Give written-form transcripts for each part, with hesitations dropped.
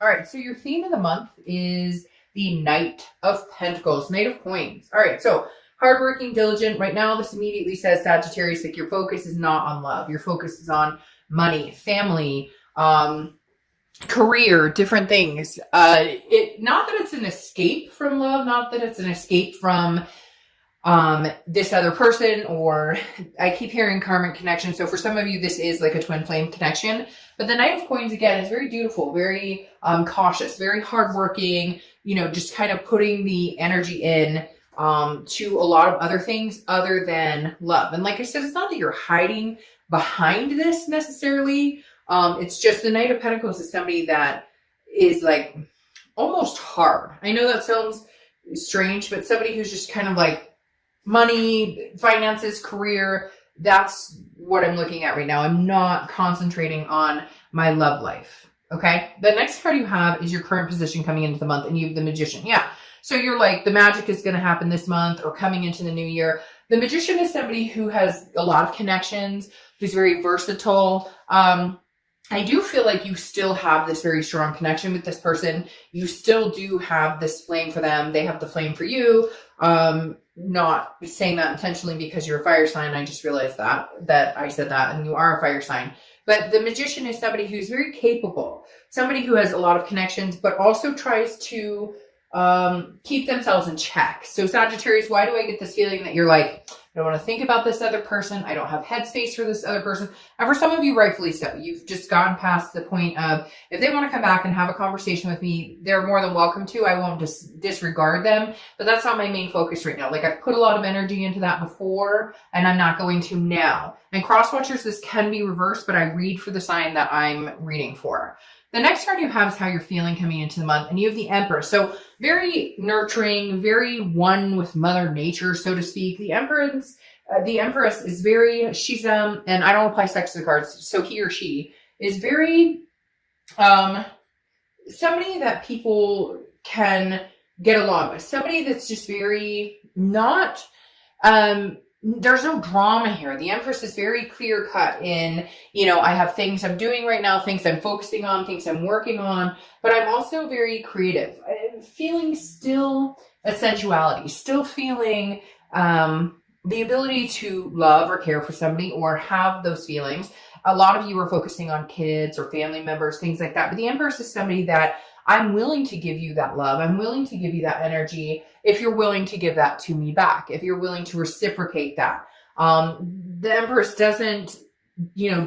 All right, so your theme of the month is the Knight of Pentacles, Knight of Coins. All right, so hardworking, diligent. Right now, this immediately says, Sagittarius, like your focus is not on love. Your focus is on money, family, career, different things. Not that it's an escape from love, not that it's an escape from this other person, or I keep hearing karmic connection. So for some of you, this is like a twin flame connection. But the Knight of Coins, again, is very dutiful, very cautious, very hardworking, just kind of putting the energy in to a lot of other things other than love. And like I said, it's not that you're hiding behind this necessarily. It's just the Knight of Pentacles is somebody that is like almost hard. I know that sounds strange, but somebody who's just kind of like money, finances, career. That's what I'm looking at right now. I'm not concentrating on my love life. Okay. The next card you have is your current position coming into the month, and you have the Magician. Yeah. So you're like, the magic is going to happen this month or coming into the new year. The Magician is somebody who has a lot of connections, who's very versatile. I do feel like you still have this very strong connection with this person. You still do have this flame for them. They have the flame for you. Not saying that intentionally because you're a fire sign. I just realized that I said that, and you are a fire sign. But the Magician is somebody who's very capable, somebody who has a lot of connections, but also tries to keep themselves in check. So Sagittarius, why do I get this feeling that you're like, I don't want to think about this other person. I don't have headspace for this other person. And for some of you, rightfully so. You've just gone past the point of, if they want to come back and have a conversation with me, they're more than welcome to. I won't disregard them, but that's not my main focus right now. Like, I've put a lot of energy into that before, and I'm not going to now. And cross watchers, this can be reversed, but I read for the sign that I'm reading for. The next card you have is how you're feeling coming into the month, and you have the Emperor. So very nurturing, very one with Mother Nature, so to speak. The Empress is very, she's, and I don't apply sex to the cards, so he or she is very, somebody that people can get along with. Somebody that's just very not, there's no drama here. The Empress is very clear cut in, I have things I'm doing right now, things I'm focusing on, things I'm working on, but I'm also very creative. I'm feeling still a sensuality, still feeling the ability to love or care for somebody or have those feelings. A lot of you are focusing on kids or family members, things like that. But the Empress is somebody that I'm willing to give you that love. I'm willing to give you that energy if you're willing to give that to me back, if you're willing to reciprocate that. The Empress doesn't,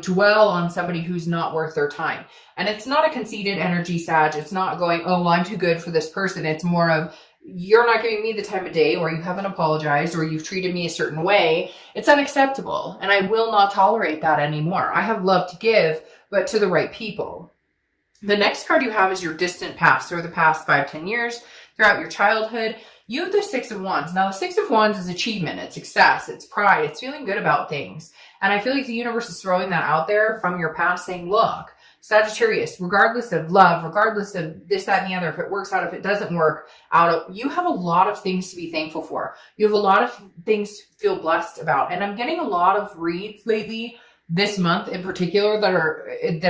dwell on somebody who's not worth their time. And it's not a conceited energy, Sag. It's not going, oh, well, I'm too good for this person. It's more of, you're not giving me the time of day, or you haven't apologized, or you've treated me a certain way. It's unacceptable. And I will not tolerate that anymore. I have love to give, but to the right people. The next card you have is your distant past, or the past 5-10 years throughout your childhood. You have the Six of Wands. Now, the Six of Wands is achievement, it's success, it's pride, it's feeling good about things. And I feel like the universe is throwing that out there from your past, saying, look, Sagittarius, regardless of love, regardless of this, that, and the other, if it works out, if it doesn't work out, you have a lot of things to be thankful for. You have a lot of things to feel blessed about. And I'm getting a lot of reads lately, this month in particular, that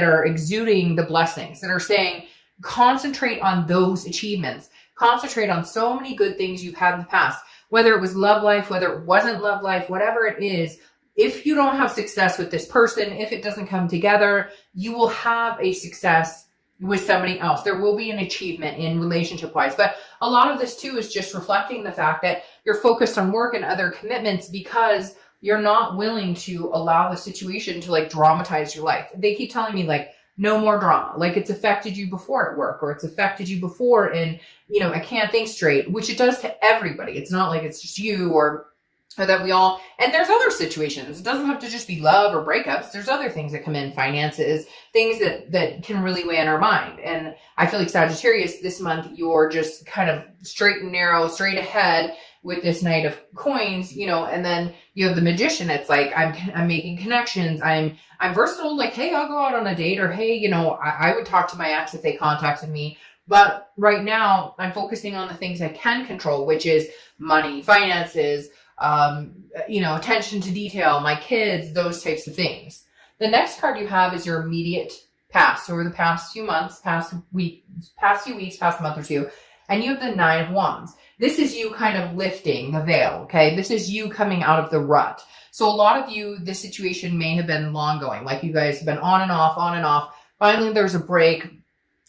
are exuding the blessings, that are saying, concentrate on those achievements. Concentrate on so many good things you've had in the past, whether it was love life, whether it wasn't love life, whatever it is. If you don't have success with this person, if it doesn't come together, you will have a success with somebody else. There will be an achievement in relationship wise. But a lot of this too is just reflecting the fact that you're focused on work and other commitments because you're not willing to allow the situation to like dramatize your life. They keep telling me like, no more drama. Like, it's affected you before at work, or it's affected you before in, I can't think straight, which it does to everybody. It's not like it's just you or that we all, and there's other situations. It doesn't have to just be love or breakups. There's other things that come in, finances, things that can really weigh on our mind. And I feel like Sagittarius, this month, you're just kind of straight and narrow, straight ahead with this Knight of Coins, and then you have the Magician. It's like, I'm making connections. I'm versatile. Like, hey, I'll go out on a date, or hey, I would talk to my ex if they contacted me. But right now I'm focusing on the things I can control, which is money, finances, attention to detail, my kids, those types of things. The next card you have is your immediate passed over the past few months, past few weeks, past month or two, and you have the Nine of Wands. This is you kind of lifting the veil, okay? This is you coming out of the rut. So a lot of you, this situation may have been long going, like you guys have been on and off, on and off. Finally, there's a break.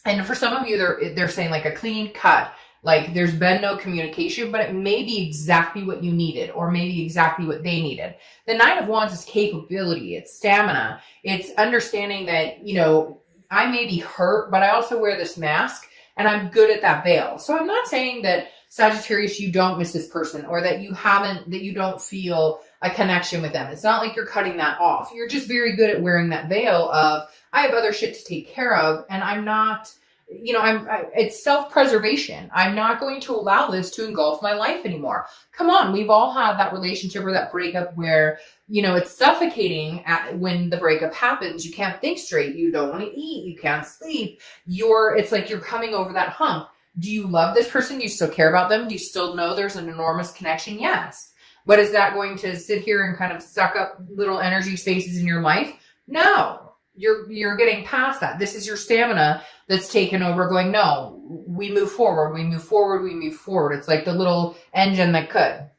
And for some of you, they're saying like a clean cut. Like there's been no communication, but it may be exactly what you needed or maybe exactly what they needed. The Nine of Wands is capability. It's stamina. It's understanding that, you know, I may be hurt, but I also wear this mask and I'm good at that veil. So I'm not saying that Sagittarius, you don't miss this person or that you don't feel a connection with them. It's not like you're cutting that off. You're just very good at wearing that veil of, I have other shit to take care of and I'm not, you know, it's self-preservation. I'm not going to allow this to engulf my life anymore. Come on. We've all had that relationship or that breakup where, you know, it's suffocating when the breakup happens. You can't think straight. You don't want to eat. You can't sleep. It's like you're coming over that hump. Do you love this person? Do you still care about them? Do you still know there's an enormous connection? Yes. But is that going to sit here and kind of suck up little energy spaces in your life? No. You're getting past that. This is your stamina that's taken over going, no, we move forward, we move forward, we move forward. It's like the little engine that could.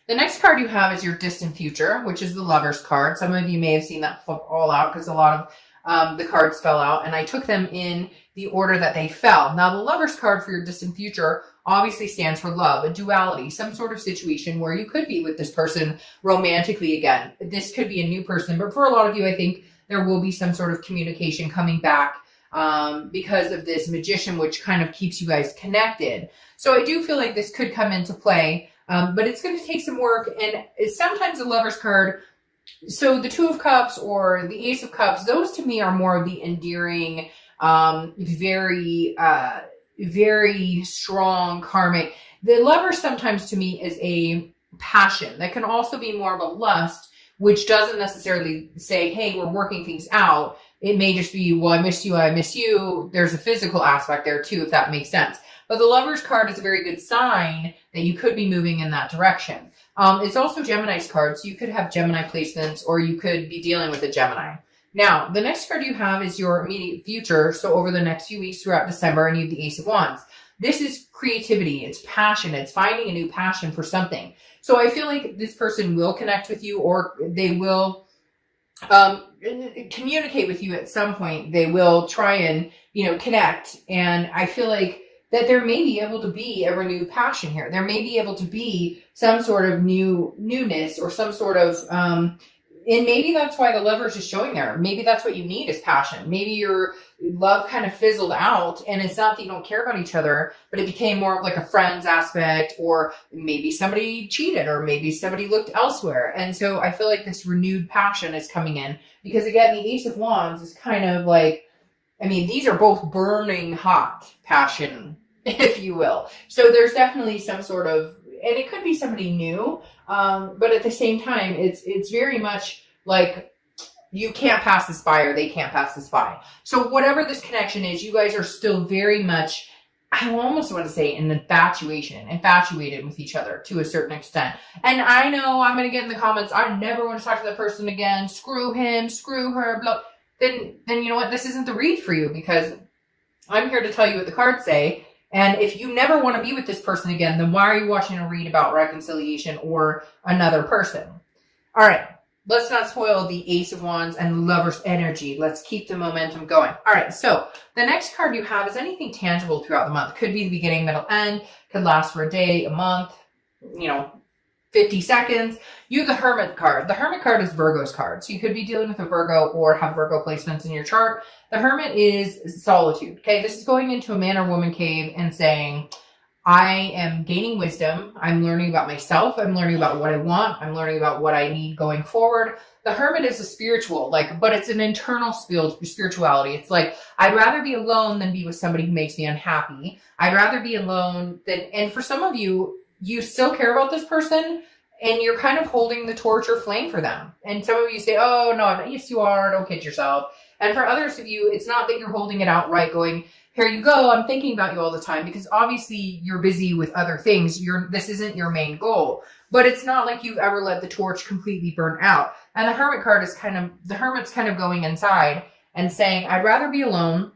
The next card you have is your distant future, which is the Lover's card. Some of you may have seen that all out because a lot of the cards fell out, and I took them in the order that they fell. Now, the Lover's card for your distant future obviously stands for love, a duality, some sort of situation where you could be with this person romantically again. This could be a new person, but for a lot of you, I think there will be some sort of communication coming back because of this Magician, which kind of keeps you guys connected. So I do feel like this could come into play, but it's going to take some work. And sometimes the Lover's card, so the Two of Cups or the Ace of Cups, those to me are more of the endearing, very, very strong karmic. The Lover sometimes to me is a passion that can also be more of a lust, which doesn't necessarily say, hey, we're working things out. It may just be, well, I miss you, I miss you. There's a physical aspect there too, if that makes sense. But the Lover's card is a very good sign that you could be moving in that direction. It's also Gemini's card, so you could have Gemini placements or you could be dealing with a Gemini. Now, the next card you have is your immediate future. So over the next few weeks throughout December, and you have the Ace of Wands. This is creativity. It's passion. It's finding a new passion for something. So I feel like this person will connect with you, or they will communicate with you at some point. They will try and, you know, connect. And I feel like that there may be able to be a renewed passion here. There may be able to be some sort of newness or some sort of, and maybe that's why the Lover's is showing there. Maybe that's what you need is passion. Maybe your love kind of fizzled out and it's not that you don't care about each other, but it became more of like a friends aspect, or maybe somebody cheated, or maybe somebody looked elsewhere. And so I feel like this renewed passion is coming in because again, the Ace of Wands is kind of like, I mean, these are both burning hot passion, if you will. So there's definitely some sort of, and it could be somebody new, but at the same time, it's very much like you can't pass this by or they can't pass this by. So whatever this connection is, you guys are still very much, I almost want to say infatuated with each other to a certain extent. And I know I'm going to get in the comments, I never want to talk to that person again, screw him, screw her, blah. Then you know what, this isn't the read for you, because I'm here to tell you what the cards say. And if you never want to be with this person again, then why are you watching a read about reconciliation or another person? All right, let's not spoil the Ace of Wands and Lover's energy. Let's keep the momentum going. All right, so the next card you have is anything tangible throughout the month. Could be the beginning, middle, end. Could last for a day, a month, 50 seconds. You have the Hermit card. The Hermit card is Virgo's card. So you could be dealing with a Virgo or have Virgo placements in your chart. The Hermit is solitude. Okay, this is going into a man or woman cave and saying, I am gaining wisdom. I'm learning about myself. I'm learning about what I want. I'm learning about what I need going forward. The Hermit is a spiritual, but it's an internal spirituality. It's like, I'd rather be alone than be with somebody who makes me unhappy. I'd rather be alone than, and for some of you, you still care about this person and you're kind of holding the torch or flame for them. And some of you say, oh, no, I'm not. Yes, you are. Don't kid yourself. And for others of you, it's not that you're holding it outright going, here you go, I'm thinking about you all the time, because obviously you're busy with other things. This isn't your main goal. But it's not like you've ever let the torch completely burn out. And the Hermit card is the Hermit's kind of going inside and saying, I'd rather be alone.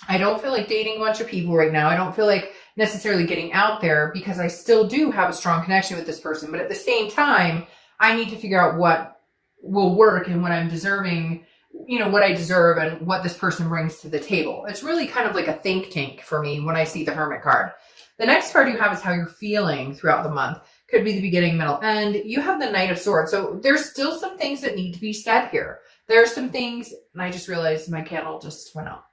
I don't feel like dating a bunch of people right now. I don't feel like necessarily getting out there because I still do have a strong connection with this person. But at the same time, I need to figure out what will work and what I'm deserving, what I deserve and what this person brings to the table. It's really kind of like a think tank for me when I see the Hermit card. The next card you have is how you're feeling throughout the month. Could be the beginning, middle, end. You have the Knight of Swords. So there's still some things that need to be said here. There are some things, and I just realized my candle just went out,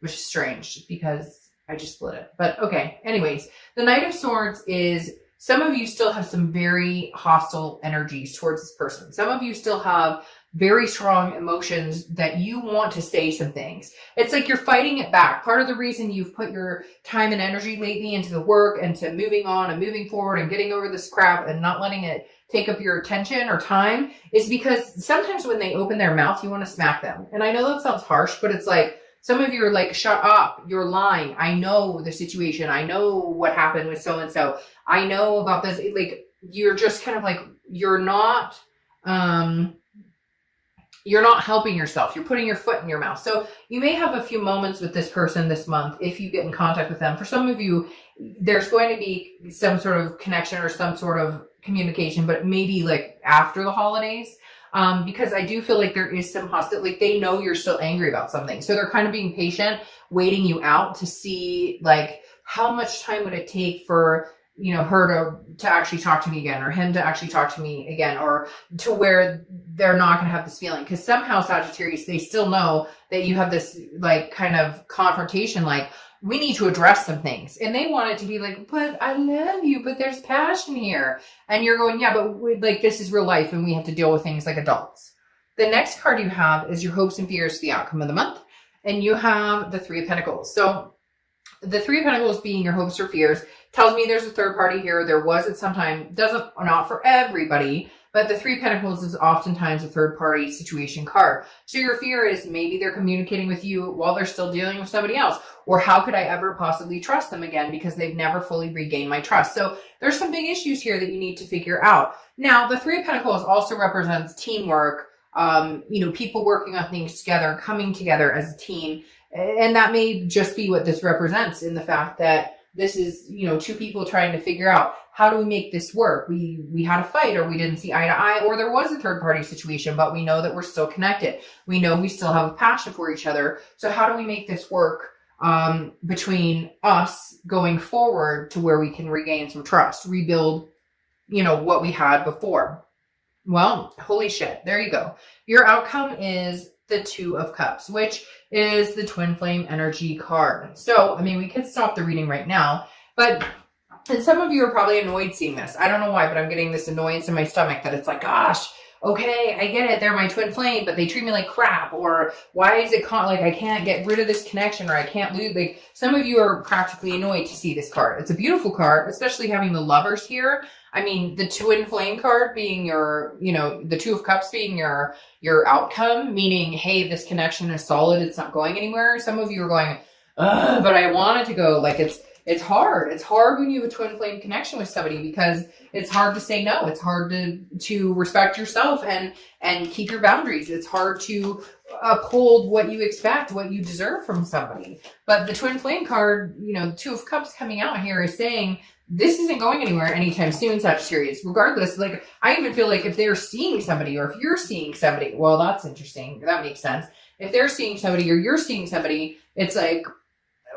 which is strange because I just split it. But okay, anyways, the Knight of Swords is some of you still have some very hostile energies towards this person. Some of you still have very strong emotions that you want to say some things. It's like you're fighting it back. Part of the reason you've put your time and energy lately into the work and to moving on and moving forward and getting over this crap and not letting it take up your attention or time is because sometimes when they open their mouth, you want to smack them. And I know that sounds harsh, but it's like, some of you are like, shut up, you're lying. I know the situation. I know what happened with so-and-so. I know about this. Like, you're just kind of like, you're not helping yourself. You're putting your foot in your mouth. So you may have a few moments with this person this month if you get in contact with them. For some of you, there's going to be some sort of connection or some sort of communication, but maybe like after the holidays. Because I do feel like there is some hostility, like they know you're still angry about something. So they're kind of being patient, waiting you out to see like how much time would it take for, her to actually talk to me again or him to actually talk to me again, or to where they're not going to have this feeling. Because somehow Sagittarius, they still know that you have this like kind of confrontation, like, we need to address some things. And they want it to be like, but I love you, but there's passion here. And you're going, yeah, but this is real life and we have to deal with things like adults. The next card you have is your hopes and fears for the outcome of the month. And you have the Three of Pentacles. So the Three of Pentacles being your hopes or fears tells me there's a third party here. There was at some time, not for everybody, but the Three of Pentacles is oftentimes a third party situation card. So your fear is maybe they're communicating with you while they're still dealing with somebody else. Or how could I ever possibly trust them again because they've never fully regained my trust? So there's some big issues here that you need to figure out. Now, the Three of Pentacles also represents teamwork, people working on things together, coming together as a team. And that may just be what this represents in the fact that this is, two people trying to figure out how do we make this work? We had a fight or we didn't see eye to eye or there was a third party situation, but we know that we're still connected. We know we still have a passion for each other. So how do we make this work between us going forward to where we can regain some trust, rebuild, what we had before? Well, holy shit. There you go. Your outcome is the Two of Cups, which is the twin flame energy card. So, we could stop the reading right now, and some of you are probably annoyed seeing this. I don't know why, but I'm getting this annoyance in my stomach that it's like, gosh, okay, I get it. They're my twin flame, but they treat me like crap. Or why is it like I can't get rid of this connection or I can't lose? Like some of you are practically annoyed to see this card. It's a beautiful card, especially having the Lovers here. The twin flame card being your, the Two of Cups being your outcome, meaning, hey, this connection is solid. It's not going anywhere. Some of you are going, but I want it to go. Like it's hard. It's hard when you have a twin flame connection with somebody because it's hard to say no. It's hard to respect yourself and keep your boundaries. It's hard to uphold what you expect, what you deserve from somebody. But the twin flame card, Two of Cups coming out here is saying, this isn't going anywhere anytime soon, Sagittarius. Regardless, like I even feel like if they're seeing somebody or if you're seeing somebody, well, that's interesting. That makes sense. If they're seeing somebody or you're seeing somebody, it's like,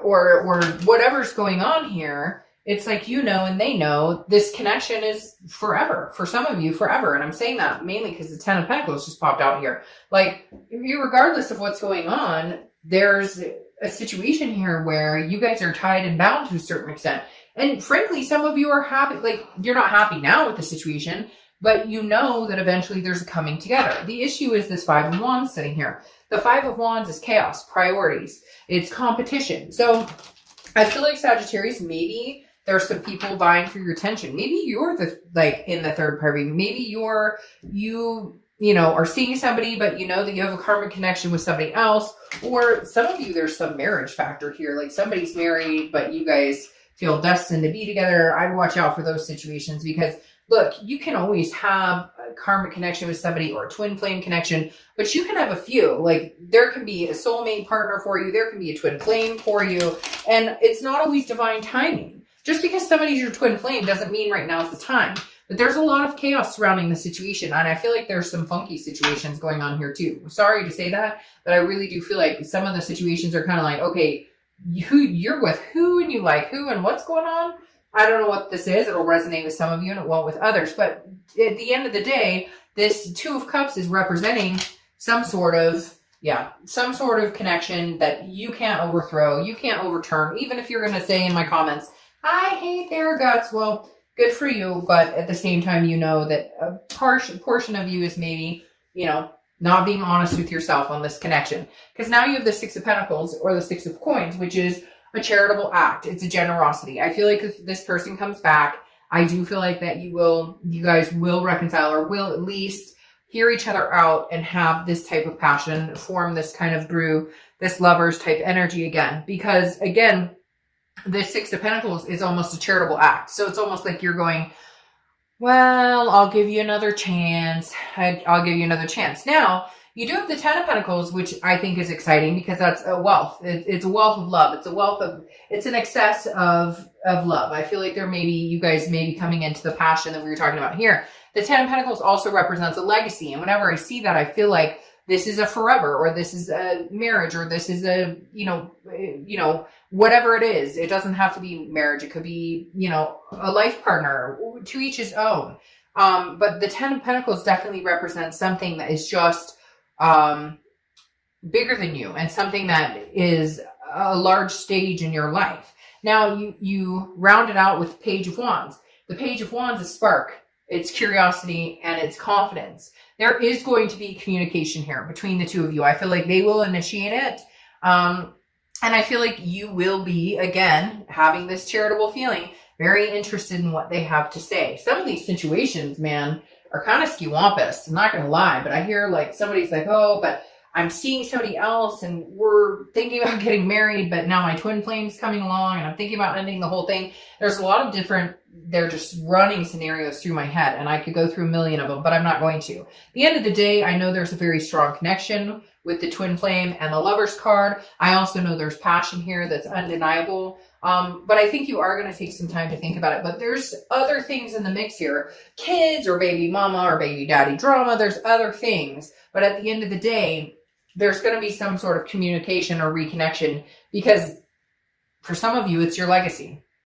or whatever's going on here, it's like, and they know this connection is forever. For some of you, forever. And I'm saying that mainly because the Ten of Pentacles just popped out here. Like, regardless of what's going on, there's a situation here where you guys are tied and bound to a certain extent. And frankly, some of you are happy, like you're not happy now with the situation, but you know that eventually there's a coming together. The issue is this Five of Wands sitting here. The Five of Wands is chaos, priorities, it's competition. So I feel like Sagittarius, maybe there's some people vying for your attention. Maybe you're in the third party. Maybe you are seeing somebody, but you know that you have a karmic connection with somebody else. Or some of you, there's some marriage factor here. Like somebody's married, but you guys feel destined to be together. I'd watch out for those situations because look, you can always have karmic connection with somebody or a twin flame connection, but you can have a few. Like there can be a soulmate partner for you. There can be a twin flame for you. And it's not always divine timing. Just because somebody's your twin flame doesn't mean right now is the time. But there's a lot of chaos surrounding the situation. And I feel like there's some funky situations going on here too. Sorry to say that, but I really do feel like some of the situations are kind of like, okay, you're with who and you like who and what's going on. I don't know what this is. It'll resonate with some of you and it won't with others. But at the end of the day, this Two of Cups is representing some sort of connection that you can't overthrow. You can't overturn. Even if you're going to say in my comments, I hate their guts. Well, good for you. But at the same time, you know that a portion of you is maybe, not being honest with yourself on this connection. Because now you have the Six of Pentacles or the Six of Coins, which is a charitable act. It's a generosity. I feel like if this person comes back, I do feel like that you guys will reconcile or will at least hear each other out and have this type of passion, form this kind of brew, this lovers type energy again. Because again, this Six of Pentacles is almost a charitable act. So it's almost like you're going, well, I'll give you another chance. I'll give you another chance. Now, you do have the Ten of Pentacles, which I think is exciting because that's a wealth. It's a wealth of love. It's an excess of love. I feel like you guys may be coming into the passion that we were talking about here. The Ten of Pentacles also represents a legacy. And whenever I see that, I feel like this is a forever, or this is a marriage, or this is a, whatever it is. It doesn't have to be marriage. It could be, a life partner, to each his own. But the Ten of Pentacles definitely represents something that is just bigger than you and something that is a large stage in your life. Now you round it out with Page of Wands. The Page of Wands is spark. It's curiosity and it's confidence. There is going to be communication here between the two of you. I feel like they will initiate it. And I feel like you will be, again, having this charitable feeling, very interested in what they have to say. Some of these situations, man, are kind of skewampus. I'm not going to lie, but I hear like somebody's like, oh, but I'm seeing somebody else and we're thinking about getting married, but now my twin flame's coming along and I'm thinking about ending the whole thing. There's a lot of different, they're just running scenarios through my head and I could go through a million of them, but I'm not going to. At the end of the day, I know there's a very strong connection with the twin flame and the Lover's card. I also know there's passion here that's undeniable. But I think you are going to take some time to think about it. But there's other things in the mix here. Kids or baby mama or baby daddy drama. There's other things. But at the end of the day, there's going to be some sort of communication or reconnection because for some of you, it's your legacy.